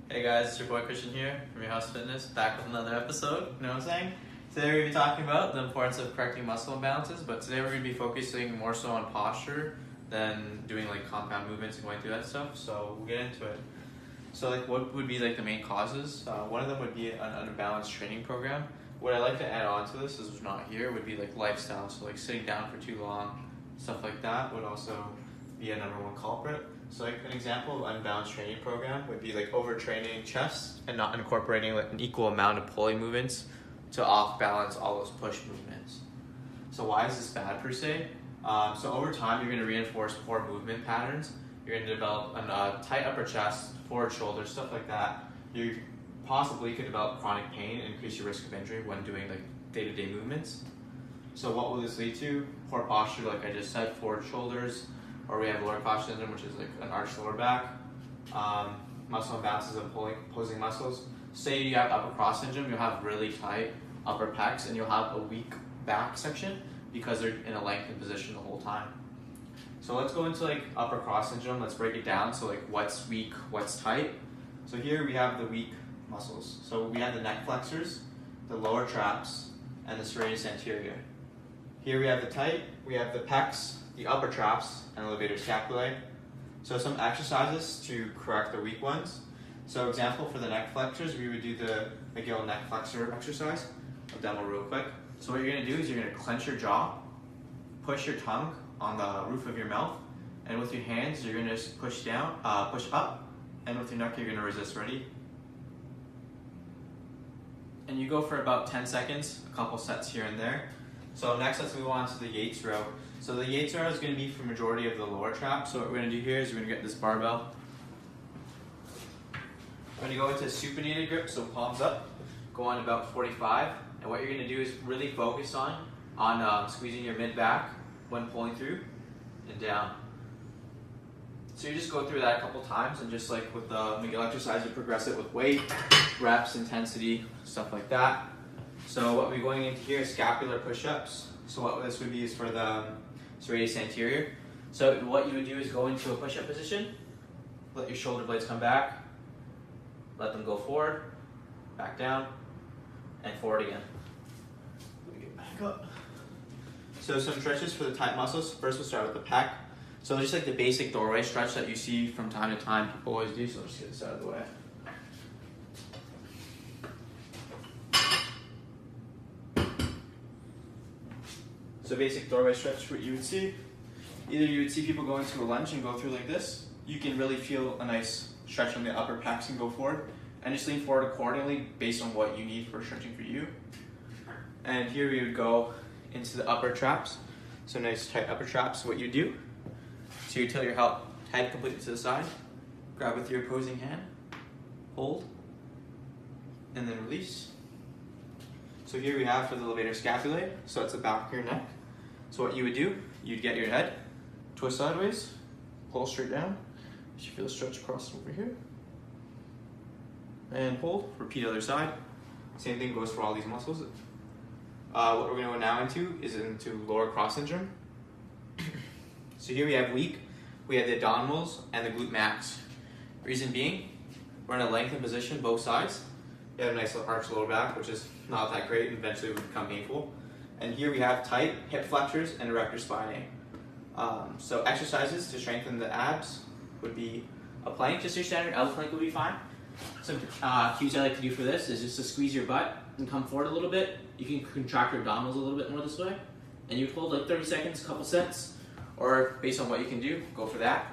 Hey guys, it's your boy Christian here from Your House Fitness, back with another episode, you know what I'm saying? Today we're going to be talking about the importance of correcting muscle imbalances, but today we're going to be focusing more so on posture than doing like compound movements and going through that stuff, so we'll get into it. So like what would be like the main causes? One of them would be an unbalanced training program. What I like to add on to this is not here would be like lifestyle, so like sitting down for too long, stuff like that would also be a number one culprit. So like an example of unbalanced training program would be like overtraining chest and not incorporating like an equal amount of pulling movements to off balance all those push movements. So why is this bad per se? So over time you're going to reinforce poor movement patterns. You're going to develop a tight upper chest, forward shoulders, stuff like that. You possibly could develop chronic pain and increase your risk of injury when doing like day-to-day movements. So what will this lead to? Poor posture, like I just said, forward shoulders, or we have lower crotch syndrome, which is like an arched lower back. Muscle imbalances of opposing muscles. Say you have upper cross syndrome, you'll have really tight upper pecs and you'll have a weak back section because they're in a lengthened position the whole time. So let's go into like upper cross syndrome. Let's break it down. So like what's weak, what's tight. So here we have the weak muscles. So we have the neck flexors, the lower traps, and the serratus anterior. Here we have the tight, we have the pecs, the upper traps, and the levator scapulae. So some exercises to correct the weak ones. So example for the neck flexors, we would do the McGill neck flexor exercise. I'll demo real quick. So what you're gonna do is you're gonna clench your jaw, push your tongue on the roof of your mouth, and with your hands, you're gonna just push down, push up, and with your neck, you're gonna resist. Ready? And you go for about 10 seconds, a couple sets here and there. So next, let's move on to the Yates row. So the Yates row is going to be for majority of the lower trap. So what we're going to do here is we're going to get this barbell. We're going to go into supinated grip, so palms up, go on about 45. And what you're going to do is really focus on squeezing your mid back when pulling through and down. So you just go through that a couple times, and just like with the McGill exercise, you progress it with weight, reps, intensity, stuff like that. So what we're going into here is scapular push-ups. So what this would be is for the serratus anterior. So what you would do is go into a push-up position, let your shoulder blades come back, let them go forward, back down, and forward again. Let me get back up. So some stretches for the tight muscles. First we'll start with the pec. So just like the basic doorway stretch that you see from time to time, people always do, so I'll just get this out of the way. So basic doorway stretch, what you would see, either you would see people go into a lunge and go through like this. You can really feel a nice stretch on the upper pecs and go forward. And just lean forward accordingly based on what you need for stretching for you. And here we would go into the upper traps. So nice tight upper traps, what you do. So you tilt your head completely to the side, grab with your opposing hand, hold, and then release. So here we have for the levator scapulae, so it's the back of your neck. So what you would do, you'd get your head, twist sideways, pull straight down. You should feel a stretch across over here. And hold, repeat other side. Same thing goes for all these muscles. What we're gonna go now into is into lower cross syndrome. So here we have weak, we have the abdominals and the glute max. Reason being, we're in a lengthened position, both sides. You have a nice arched lower back, which is not that great and eventually would become painful. And here we have tight hip flexors and erector spinae. So exercises to strengthen the abs would be a plank, just your standard L plank would be fine. Some cues I like to do for this is just to squeeze your butt and come forward a little bit. You can contract your abdominals a little bit more this way. And you hold like 30 seconds, a couple sets, or based on what you can do, go for that.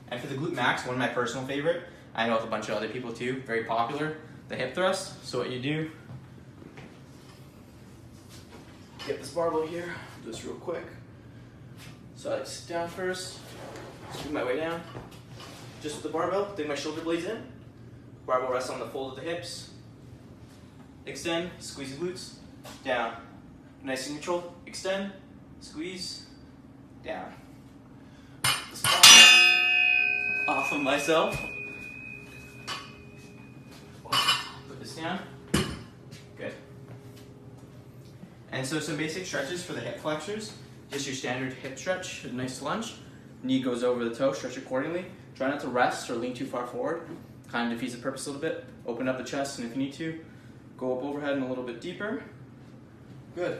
And for the glute max, one of my personal favorite, I know with a bunch of other people too, very popular, the hip thrust. So what you do, get this barbell here, do this real quick. So I sit down first, scoot my way down, just with the barbell, dig my shoulder blades in, barbell rests on the fold of the hips, extend, squeeze the glutes, down. Nice and controlled, extend, squeeze, down. Off of myself. Put this down. Good. And so some basic stretches for the hip flexors. Just your standard hip stretch, a nice lunge. Knee goes over the toe, stretch accordingly. Try not to rest or lean too far forward. Kind of defeats the purpose a little bit. Open up the chest, and if you need to, go up overhead and a little bit deeper. Good.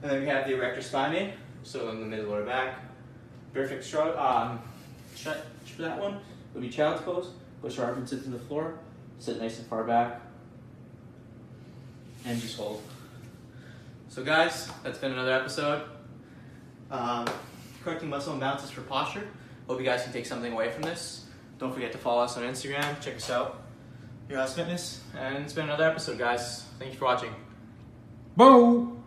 And then we have the erector spinae, so in the middle lower back. Perfect stretch for that one would be child's pose. Push your arm and sit to the floor. Sit nice and far back. And just hold. So guys, that's been another episode. Correcting muscle imbalances for posture. Hope you guys can take something away from this. Don't forget to follow us on Instagram. Check us out. Your House Fitness. And it's been another episode, guys. Thank you for watching. Boom!